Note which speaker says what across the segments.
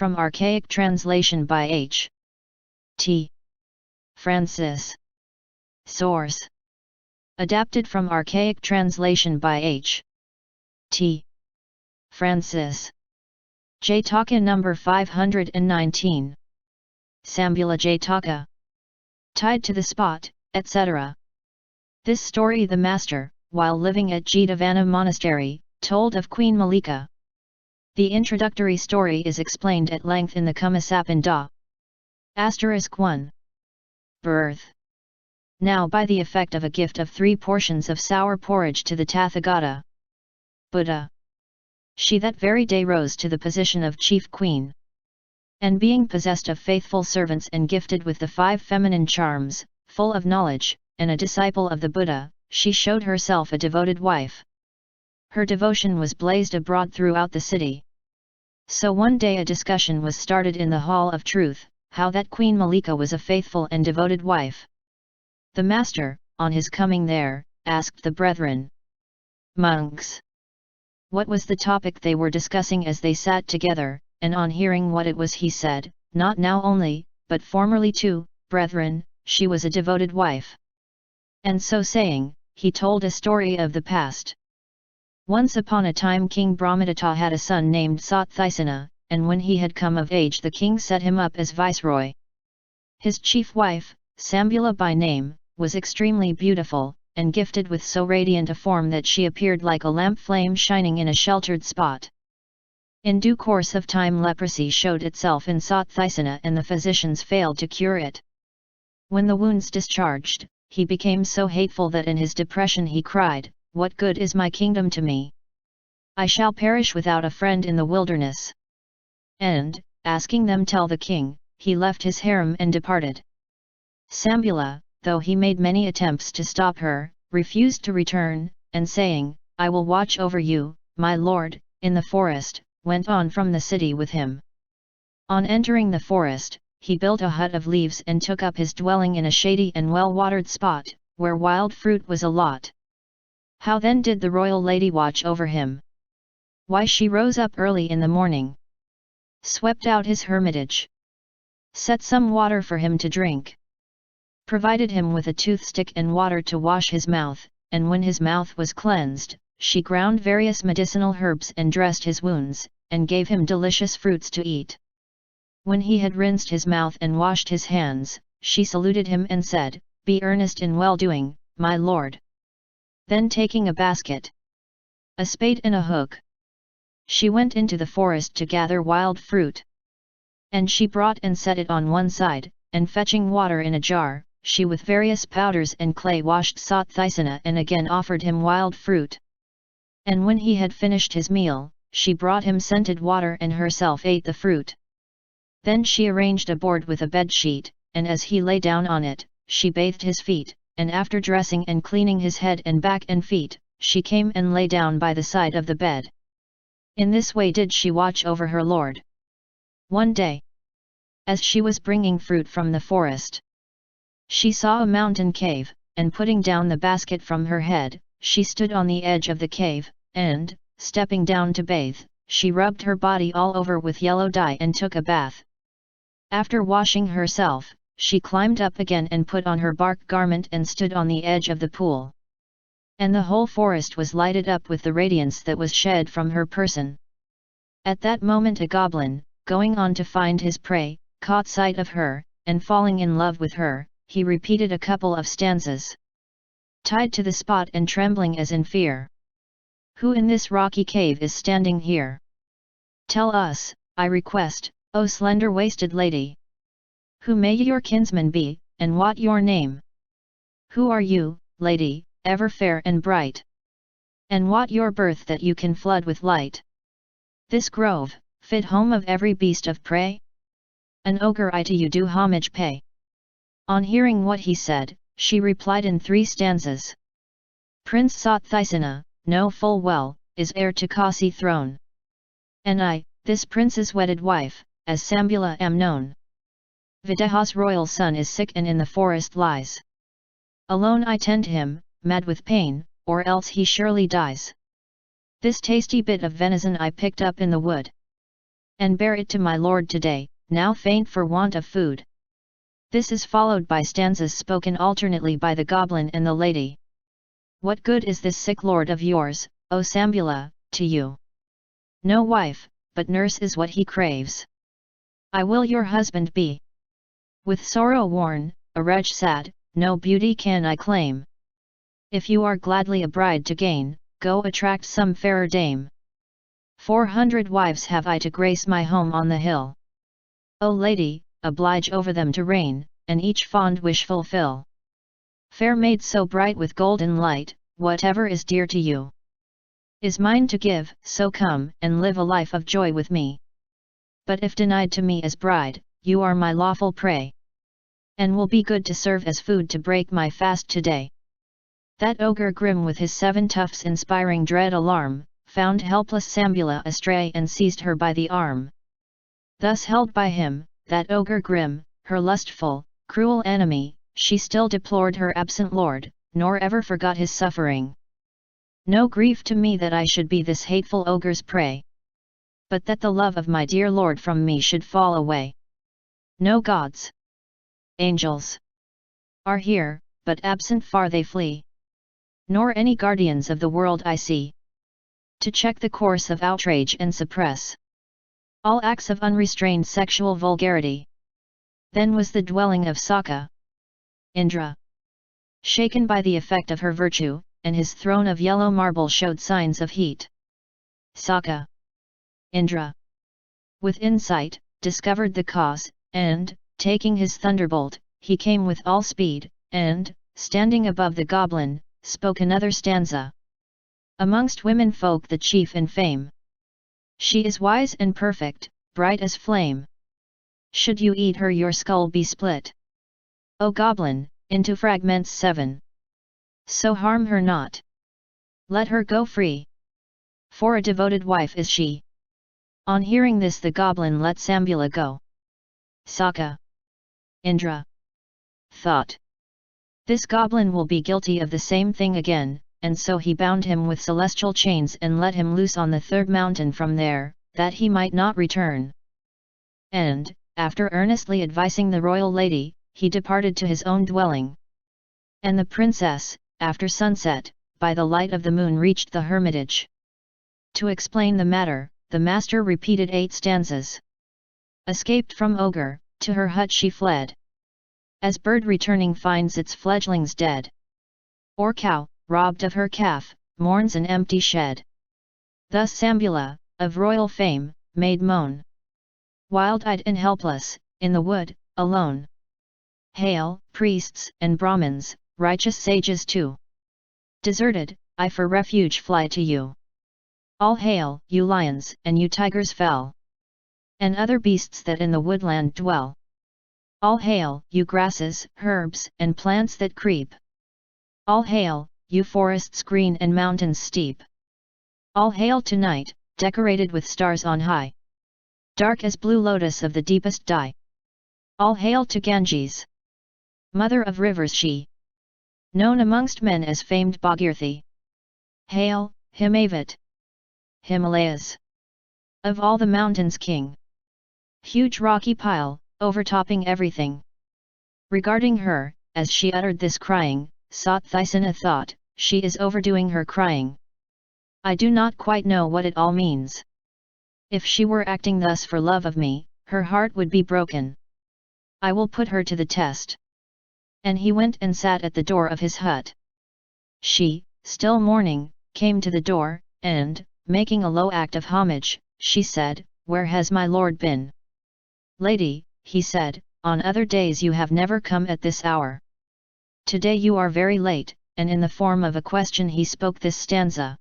Speaker 1: from archaic translation by H. T. Francis. Source. Adapted from archaic translation by H. T. Francis. Jataka number 519. Sambula-jataka. Tied to the spot, etc. This story the master, while living at Jetavana Monastery, told of Queen Malika. The introductory story is explained at length in the Kumasapan-da. *1. Birth. Now by the effect of a gift of 3 portions of sour porridge to the Tathagata Buddha, she that very day rose to the position of chief queen. And being possessed of faithful servants and gifted with the 5 feminine charms, full of knowledge, and a disciple of the Buddha, she showed herself a devoted wife. Her devotion was blazed abroad throughout the city. So one day a discussion was started in the Hall of Truth, how that Queen Malika was a faithful and devoted wife. The master, on his coming there, asked the brethren, monks, what was the topic they were discussing as they sat together, and on hearing what it was he said, not now only, but formerly too, brethren, she was a devoted wife. And so saying, he told a story of the past. Once upon a time King Brahmadatta had a son named Satthisena, and when he had come of age the king set him up as viceroy. His chief wife, Sambula by name, was extremely beautiful, and gifted with so radiant a form that she appeared like a lamp flame shining in a sheltered spot. In due course of time leprosy showed itself in Satthisena and the physicians failed to cure it. When the wounds discharged, he became so hateful that in his depression he cried, "What good is my kingdom to me? I shall perish without a friend in the wilderness." And, asking them tell the king, he left his harem and departed. Sambula, though he made many attempts to stop her, refused to return, and saying, "I will watch over you, my lord," in the forest, went on from the city with him. On entering the forest, he built a hut of leaves and took up his dwelling in a shady and well-watered spot, where wild fruit was a lot. How then did the royal lady watch over him? Why, she rose up early in the morning, swept out his hermitage, set some water for him to drink, provided him with a toothstick and water to wash his mouth, and when his mouth was cleansed, she ground various medicinal herbs and dressed his wounds, and gave him delicious fruits to eat. When he had rinsed his mouth and washed his hands, she saluted him and said, "Be earnest in well-doing, my lord." Then taking a basket, a spade and a hook, she went into the forest to gather wild fruit. And she brought and set it on one side, and fetching water in a jar, she with various powders and clay washed Satthisena and again offered him wild fruit. And when he had finished his meal, she brought him scented water and herself ate the fruit. Then she arranged a board with a bed-sheet, and as he lay down on it, she bathed his feet, and after dressing and cleaning his head and back and feet, she came and lay down by the side of the bed. In this way did she watch over her lord. One day, as she was bringing fruit from the forest, she saw a mountain cave, and putting down the basket from her head, she stood on the edge of the cave, and, stepping down to bathe, she rubbed her body all over with yellow dye and took a bath. After washing herself, she climbed up again and put on her bark garment and stood on the edge of the pool. And the whole forest was lighted up with the radiance that was shed from her person. At that moment a goblin, going on to find his prey, caught sight of her, and falling in love with her, he repeated a couple of stanzas. Tied to the spot and trembling as in fear. Who in this rocky cave is standing here? Tell us, I request, O slender-waisted lady. Who may your kinsman be, and what your name? Who are you, lady, ever fair and bright? And what your birth that you can flood with light? This grove, fit home of every beast of prey? An ogre I to you do homage pay. On hearing what he said, she replied in 3 stanzas. Prince Satthisena, know full well, is heir to Kasi throne. And I, this prince's wedded wife, as Sambula am known. Vidya's royal son is sick and in the forest lies. Alone I tend him, mad with pain, or else he surely dies. This tasty bit of venison I picked up in the wood. and bear it to my lord today, now faint for want of food. This is followed by stanzas spoken alternately by the goblin and the lady. What good is this sick lord of yours, O Sambula, to you? No wife, but nurse is what he craves. I will your husband be. With sorrow worn, a wretch sad, no beauty can I claim. If you are gladly a bride to gain, go attract some fairer dame. 400 wives have I to grace my home on the hill. O lady, oblige over them to reign, and each fond wish fulfill. Fair maid so bright with golden light, whatever is dear to you is mine to give, so come and live a life of joy with me. But if denied to me as bride, you are my lawful prey, and will be good to serve as food to break my fast today. That ogre grim with his 7 tufts inspiring dread alarm, found helpless Sambula astray and seized her by the arm. Thus held by him, that ogre grim, her lustful, cruel enemy, she still deplored her absent lord, nor ever forgot his suffering. No grief to me that I should be this hateful ogre's prey, but that the love of my dear lord from me should fall away. No gods, angels are here, but absent far they flee. Nor any guardians of the world I see, to check the course of outrage and suppress all acts of unrestrained sexual vulgarity. Then was the dwelling of Saka, Indra, shaken by the effect of her virtue, and his throne of yellow marble showed signs of heat. Saka, Indra, with insight, discovered the cause, and, taking his thunderbolt, he came with all speed, and, standing above the goblin, spoke another stanza. Amongst women folk the chief in fame. She is wise and perfect, bright as flame. Should you eat her your skull be split, O goblin, into fragments 7. So harm her not. Let her go free, for a devoted wife is she. On hearing this the goblin let Sambula go. Saka, Indra, thought, this goblin will be guilty of the same thing again, and so he bound him with celestial chains and let him loose on the 3rd mountain from there, that he might not return. And, after earnestly advising the royal lady, he departed to his own dwelling. And the princess, after sunset, by the light of the moon reached the hermitage. To explain the matter, the master repeated 8 stanzas. Escaped from ogre, to her hut she fled, as bird returning finds its fledglings dead. Or cow, robbed of her calf, mourns an empty shed. Thus Sambula, of royal fame, made moan, wild-eyed and helpless, in the wood, alone. Hail, priests and Brahmins, righteous sages too! Deserted, I for refuge fly to you. All hail, you lions and you tigers fell, and other beasts that in the woodland dwell. All hail, you grasses, herbs, and plants that creep. All hail, you forests green and mountains steep. All hail tonight, decorated with stars on high, dark as blue lotus of the deepest dye. All hail to Ganges, mother of rivers she, known amongst men as famed Bhagirathi. Hail, Himavat, Himalayas, of all the mountains king. Huge rocky pile, overtopping everything. Regarding her, as she uttered this crying, Satthisana thought, she is overdoing her crying. I do not quite know what it all means. If she were acting thus for love of me, her heart would be broken. I will put her to the test. And he went and sat at the door of his hut. She, still mourning, came to the door, and, making a low act of homage, she said, "Where has my lord been?" "Lady," he said, "on other days you have never come at this hour. Today you are very late," and in the form of a question he spoke this stanza.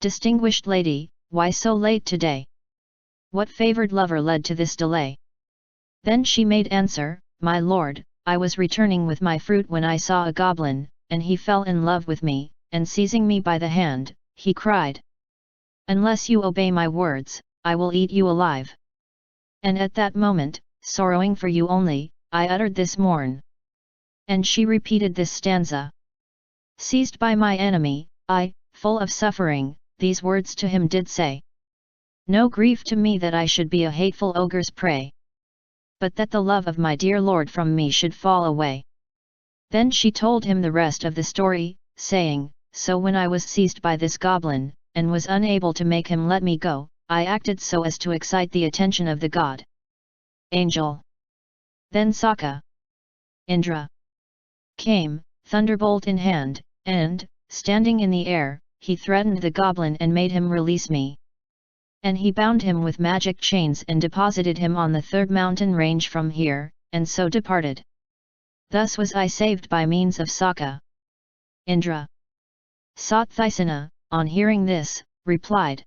Speaker 1: "Distinguished lady, why so late today? What favored lover led to this delay?" Then she made answer, "My lord, I was returning with my fruit when I saw a goblin, and he fell in love with me, and seizing me by the hand, he cried, 'Unless you obey my words, I will eat you alive.' And at that moment, sorrowing for you only, I uttered this mourn." And she repeated this stanza. "Seized by my enemy, I, full of suffering, these words to him did say. No grief to me that I should be a hateful ogre's prey, but that the love of my dear lord from me should fall away." Then she told him the rest of the story, saying, "So when I was seized by this goblin, and was unable to make him let me go, I acted so as to excite the attention of the god angel. Then Saka, Indra, came, thunderbolt in hand, and, standing in the air, he threatened the goblin and made him release me. And he bound him with magic chains and deposited him on the third mountain range from here, and so departed. Thus was I saved by means of Saka." Indra. Satthaisana, on hearing this, replied,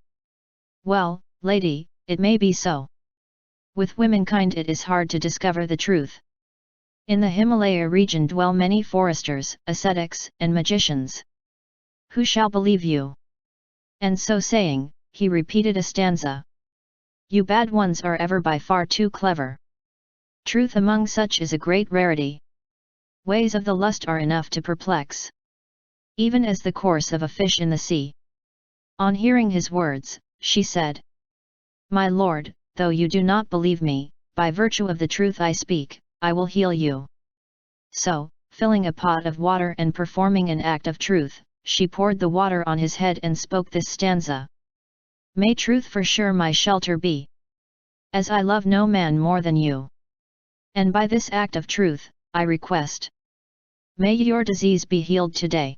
Speaker 1: "Well, lady, it may be so. With womankind it is hard to discover the truth. In the Himalaya region dwell many foresters, ascetics, and magicians. Who shall believe you?" And so saying, he repeated a stanza. "You bad ones are ever by far too clever. Truth among such is a great rarity. Ways of the lust are enough to perplex, even as the course of a fish in the sea." On hearing his words, she said, "My lord, though you do not believe me, by virtue of the truth I speak, I will heal you." So, filling a pot of water and performing an act of truth, she poured the water on his head and spoke this stanza. "May truth for sure my shelter be, as I love no man more than you. And by this act of truth, I request, may your disease be healed today."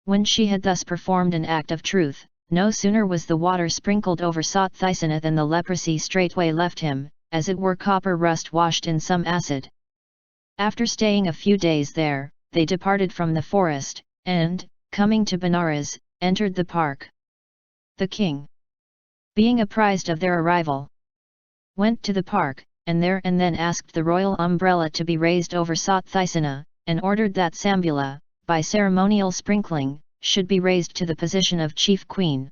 Speaker 1: When she had thus performed an act of truth, no sooner was the water sprinkled over Satthaisana than the leprosy straightway left him, as it were copper rust washed in some acid. After staying a few days there, they departed from the forest, and, coming to Benares, entered the park. The king, being apprised of their arrival, went to the park, and there and then asked the royal umbrella to be raised over Satthaisana, and ordered that Sambula, by ceremonial sprinkling, should be raised to the position of chief queen.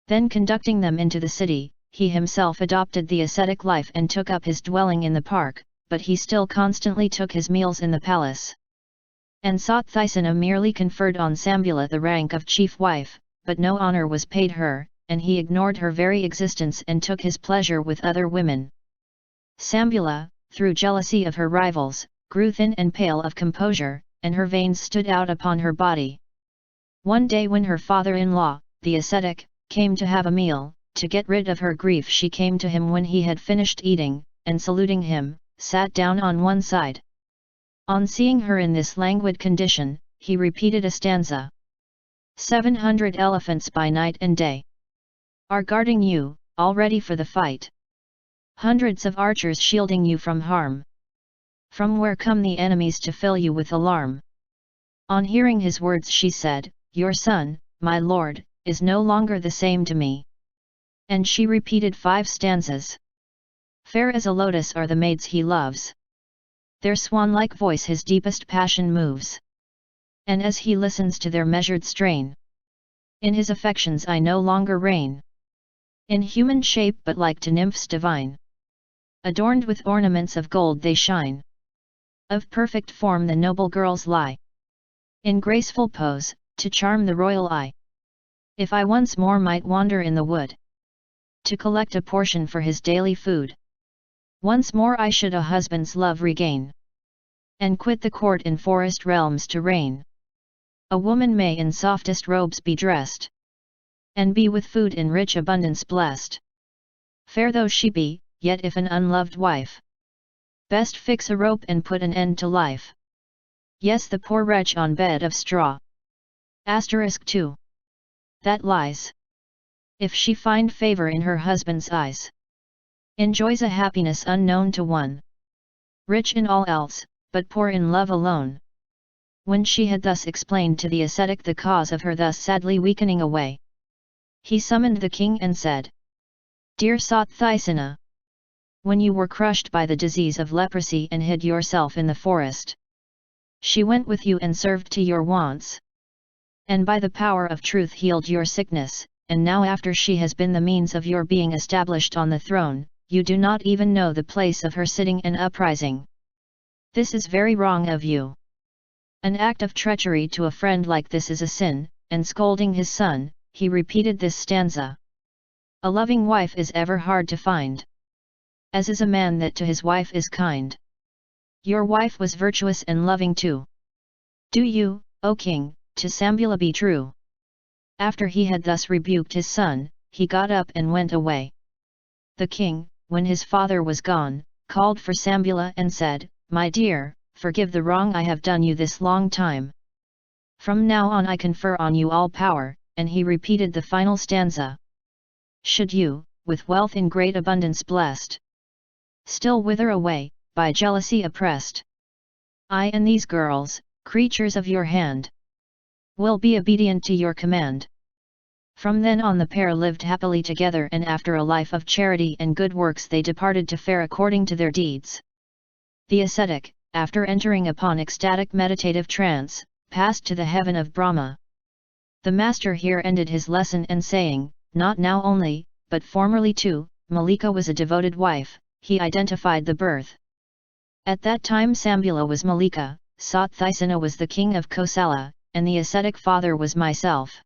Speaker 1: Then conducting them into the city, he himself adopted the ascetic life and took up his dwelling in the park, but he still constantly took his meals in the palace. And Satthaisana merely conferred on Sambula the rank of chief wife, but no honor was paid her, and he ignored her very existence and took his pleasure with other women. Sambula, through jealousy of her rivals, grew thin and pale of composure, and her veins stood out upon her body. One day when her father-in-law, the ascetic, came to have a meal, to get rid of her grief she came to him when he had finished eating, and saluting him, sat down on one side. On seeing her in this languid condition, he repeated a stanza. 700 elephants by night and day are guarding you, all ready for the fight. Hundreds of archers shielding you from harm. From where come the enemies to fill you with alarm?" On hearing his words she said, "Your son, my lord, is no longer the same to me." And she repeated 5 stanzas. Fair as a lotus are the maids he loves. Their swan-like voice his deepest passion moves. And as he listens to their measured strain, in his affections I no longer reign. In human shape but like to nymphs divine, adorned with ornaments of gold they shine. Of perfect form the noble girls lie, in graceful pose, to charm the royal eye. If I once more might wander in the wood, to collect a portion for his daily food, once more I should a husband's love regain, and quit the court in forest realms to reign. A woman may in softest robes be dressed, and be with food in rich abundance blessed. Fair though she be, yet if an unloved wife, best fix a rope and put an end to life. Yes, the poor wretch on bed of straw. *2. That lies, if she find favor in her husband's eyes, enjoys a happiness unknown to one, rich in all else, but poor in love alone." When she had thus explained to the ascetic the cause of her thus sadly weakening away, he summoned the king and said, "Dear Satthaisana, when you were crushed by the disease of leprosy and hid yourself in the forest, she went with you and served to your wants, and by the power of truth healed your sickness, and now after she has been the means of your being established on the throne, you do not even know the place of her sitting and uprising. This is very wrong of you. An act of treachery to a friend like this is a sin," and scolding his son, he repeated this stanza. A loving wife is ever hard to find, as is a man that to his wife is kind. Your wife was virtuous and loving too. Do you, O king, to Sambula be true. After he had thus rebuked his son, he got up and went away. The king, when his father was gone, called for Sambula and said, "My dear, forgive the wrong I have done you this long time. From now on I confer on you all power," and he repeated the final stanza. Should you, with wealth in great abundance blessed, still wither away, by jealousy oppressed, I and these girls, creatures of your hand, will be obedient to your command. From then on the pair lived happily together, and after a life of charity and good works they departed to fare according to their deeds. The ascetic, after entering upon ecstatic meditative trance, passed to the heaven of Brahma. The master here ended his lesson and saying, not now only, but formerly too, Mallika was a devoted wife, he identified the birth. At that time Sambula was Mallika, Satyasena was the king of Kosala, and the ascetic father was myself.